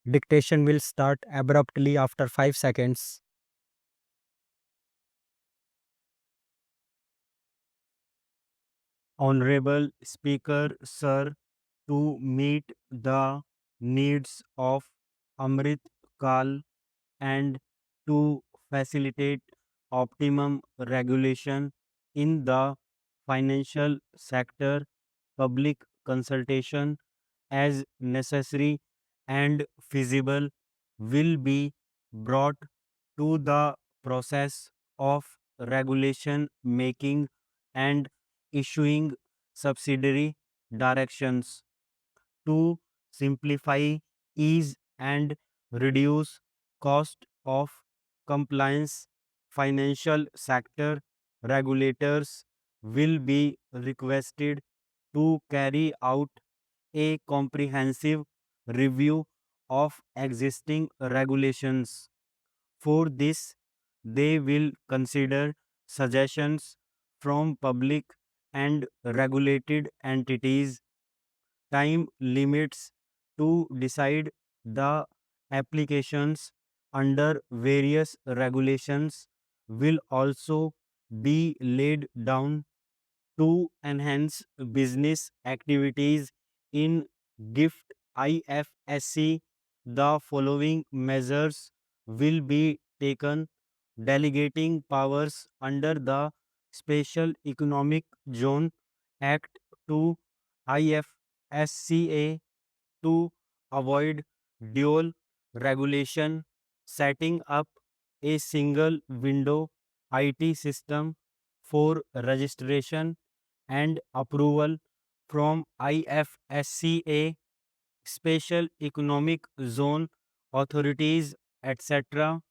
Dictation will start abruptly after 5 seconds. Honorable Speaker, Sir, to meet the needs of Amrit Kal and to facilitate optimum regulation in the financial sector, public consultation as necessary and feasible will be brought to the process of regulation making and issuing subsidiary directions to simplify, ease, and reduce cost of compliance. Financial sector regulators will be requested to carry out a comprehensive review of existing regulations. For this, they will consider suggestions from public and regulated entities. Time limits to decide the applications under various regulations will also be laid down to enhance business activities in GIFT IFSC. The following measures will be taken: delegating powers under the Special Economic Zone Act to IFSCA to avoid dual regulation, setting up a single window IT system for registration and approval from IFSCA, Special Economic Zone authorities, etc.,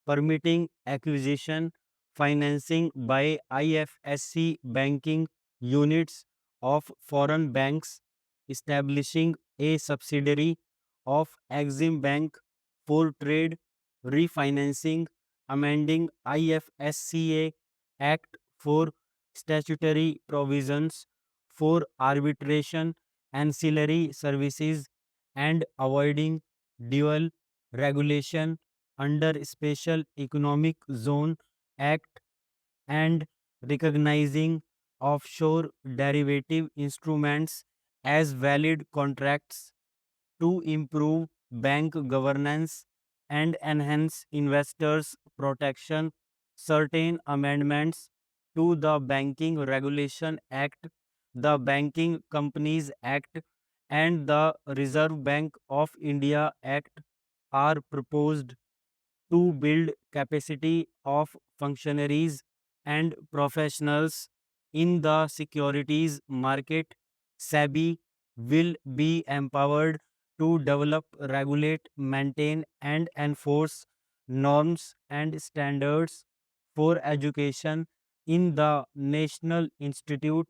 permitting acquisition, financing by IFSC banking units of foreign banks, establishing a subsidiary of Exim Bank for trade, refinancing, amending IFSCA Act for statutory provisions for arbitration, ancillary services, and avoiding dual regulation under Special Economic Zone Act, and recognizing offshore derivative instruments as valid contracts to improve bank governance and enhance investors' protection. Certain amendments to the Banking Regulation Act, the Banking Companies Act, and the Reserve Bank of India Act are proposed to build capacity of functionaries and professionals in the securities market. SEBI will be empowered to develop, regulate, maintain, and enforce norms and standards for education in the National Institute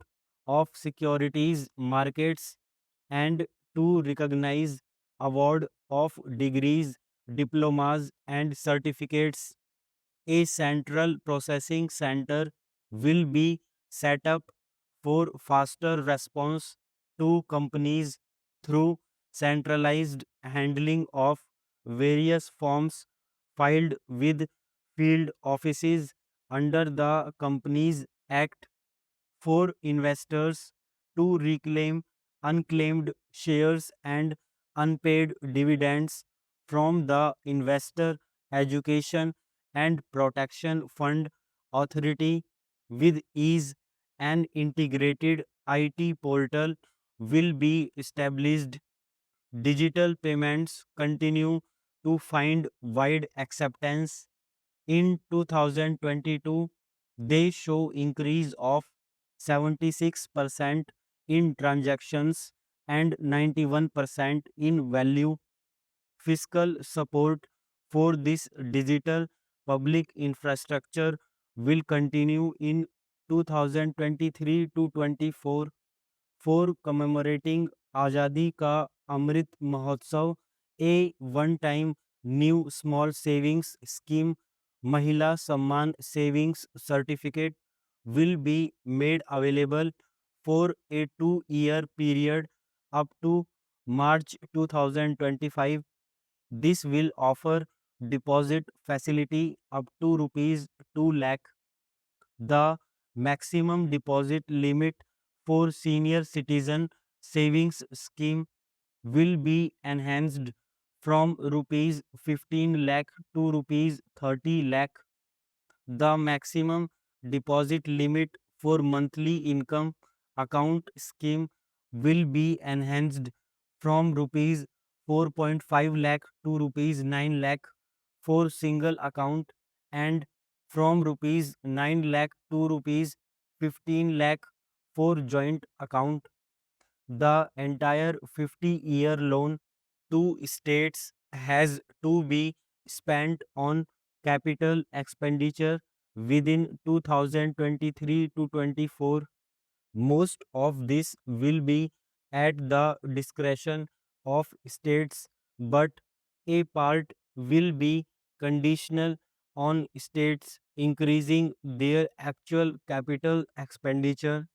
of Securities Markets, and to recognize award of degrees, diplomas, and certificates. A central processing center will be set up for faster response to companies through centralized handling of various forms filed with field offices under the Companies Act for investors to reclaim unclaimed shares and unpaid dividends from the Investor Education and Protection Fund Authority with ease. An integrated IT portal will be established. Digital payments continue to find wide acceptance. In 2022, they show increase of 76% in transactions and 91% in value. Fiscal support for this digital public infrastructure will continue in 2023 to 24 for commemorating Azadi Ka Amrit Mahotsav. A one-time new small savings scheme, Mahila Samman Savings Certificate, will be made available for a 2-year period up to March 2025. This will offer deposit facility up to rupees 2 lakh. The maximum deposit limit for senior citizen savings scheme will be enhanced from rupees 15 lakh to rupees 30 lakh. The maximum deposit limit for monthly income account scheme will be enhanced from rupees 4.5 lakh to rupees 9 lakh for single account and from rupees 9 lakh to rupees 15 lakh for joint account. The entire 50-year loan to states has to be spent on capital expenditure within 2023 to 24. Most of this will be at the discretion of states, but a part will be conditional on states increasing their actual capital expenditure.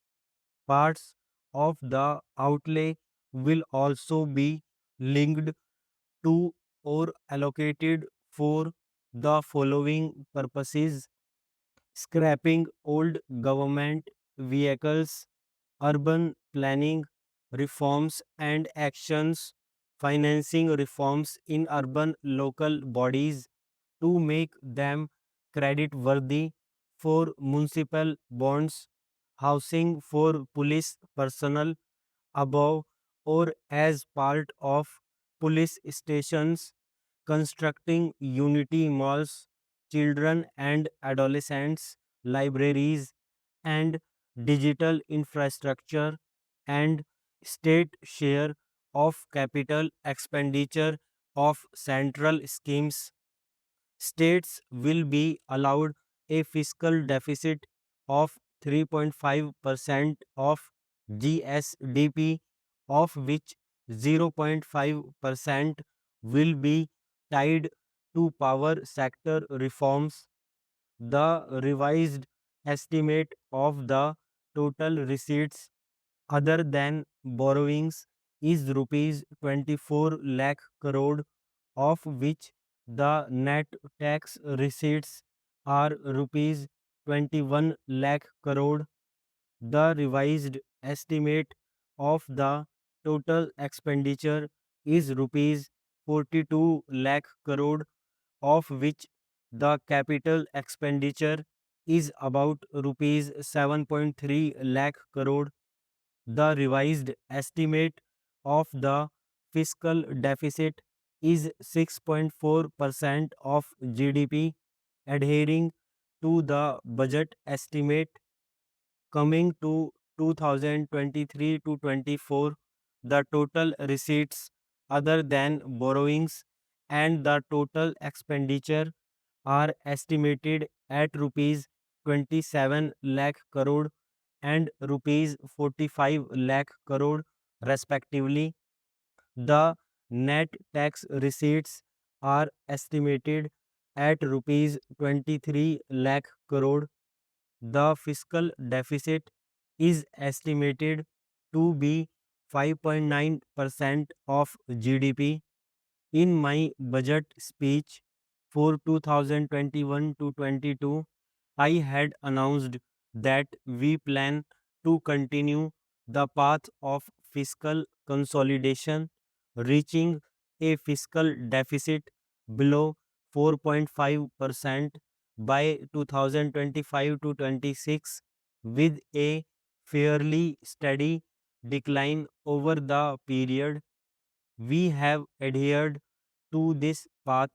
Parts of the outlay will also be linked to or allocated for the following purposes: scrapping old government vehicles, urban planning reforms and actions, financing reforms in urban local bodies to make them credit worthy for municipal bonds, housing for police personnel above or as part of police stations, constructing unity malls, children and adolescents, libraries, and digital infrastructure, and state share of capital expenditure of central schemes. States will be allowed a fiscal deficit of 3.5% of GSDP, of which 0.5% will be tied to power sector reforms. The revised estimate of the total receipts other than borrowings is rupees 24 lakh crore, of which the net tax receipts are rupees 21 lakh crore. The revised estimate of the total expenditure is rupees 42 lakh crore, of which the capital expenditure is about rupees 7.3 lakh crore. The revised estimate of the fiscal deficit is 6.4% of GDP, adhering to the budget estimate. Coming to 2023 to 24, the total receipts other than borrowings and the total expenditure are estimated at rupees 27 lakh crore and rupees 45 lakh crore respectively. The net tax receipts are estimated at rupees 23 lakh crore. The fiscal deficit is estimated to be 5.9% of GDP. In my budget speech for 2021 to 22, I had announced that we plan to continue the path of fiscal consolidation, reaching a fiscal deficit below 4.5% by 2025 to 26, with a fairly steady decline over the period. We have adhered to this path,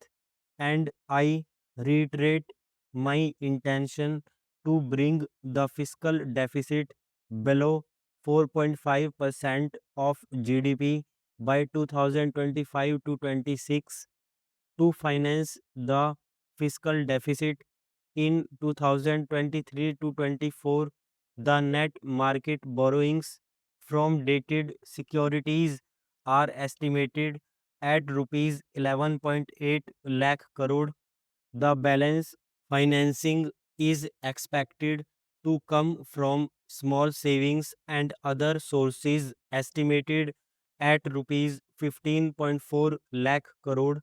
and I reiterate my intention to bring the fiscal deficit below 4.5% of GDP by 2025 to 26. To finance the fiscal deficit in 2023 to 24, the net market borrowings from dated securities are estimated at rupees 11.8 lakh crore. The balance financing is expected to come from small savings and other sources estimated at rupees 15.4 lakh crore.